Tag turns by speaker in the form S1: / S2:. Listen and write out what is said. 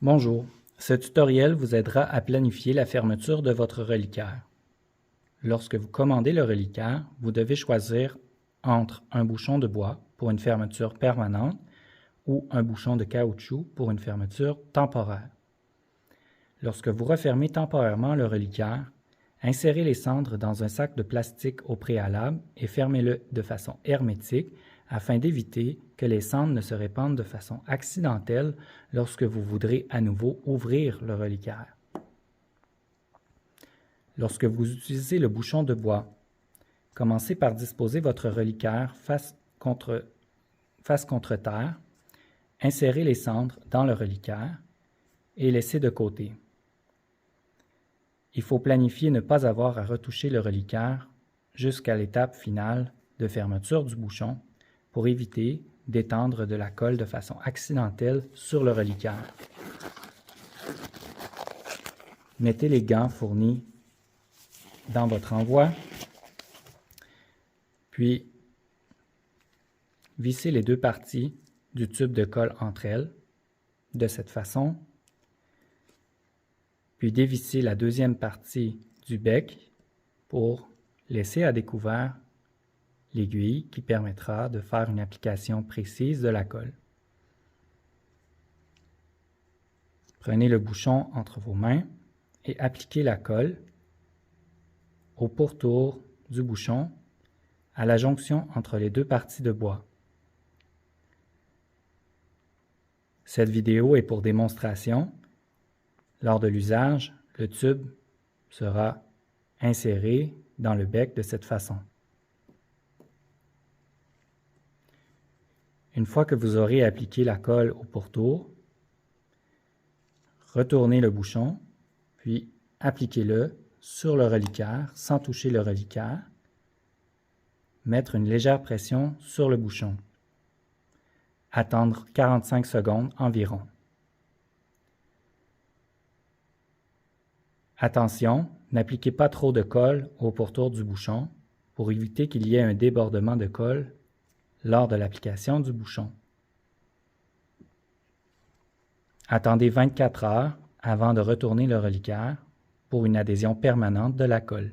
S1: Bonjour, ce tutoriel vous aidera à planifier la fermeture de votre reliquaire. Lorsque vous commandez le reliquaire, vous devez choisir entre un bouchon de bois pour une fermeture permanente ou un bouchon de caoutchouc pour une fermeture temporaire. Lorsque vous refermez temporairement le reliquaire, insérez les cendres dans un sac de plastique au préalable et fermez-le de façon hermétique afin d'éviter que les cendres ne se répandent de façon accidentelle lorsque vous voudrez à nouveau ouvrir le reliquaire. Lorsque vous utilisez le bouchon de bois, commencez par disposer votre reliquaire face contre terre, insérez les cendres dans le reliquaire et laissez de côté. Il faut planifier ne pas avoir à retoucher le reliquaire jusqu'à l'étape finale de fermeture du bouchon pour éviter d'étendre de la colle de façon accidentelle sur le reliquaire. Mettez les gants fournis dans votre envoi, puis vissez les deux parties du tube de colle entre elles de cette façon, puis dévissez la deuxième partie du bec pour laisser à découvert l'aiguille qui permettra de faire une application précise de la colle. Prenez le bouchon entre vos mains et appliquez la colle au pourtour du bouchon à la jonction entre les deux parties de bois. Cette vidéo est pour démonstration. Lors de l'usage, le tube sera inséré dans le bec de cette façon. Une fois que vous aurez appliqué la colle au pourtour, retournez le bouchon, puis appliquez-le sur le reliquaire sans toucher le reliquaire. Mettre une légère pression sur le bouchon. Attendre 45 secondes environ. Attention, n'appliquez pas trop de colle au pourtour du bouchon pour éviter qu'il y ait un débordement de colle lors de l'application du bouchon. Attendez 24 heures avant de retourner le reliquaire pour une adhésion permanente de la colle.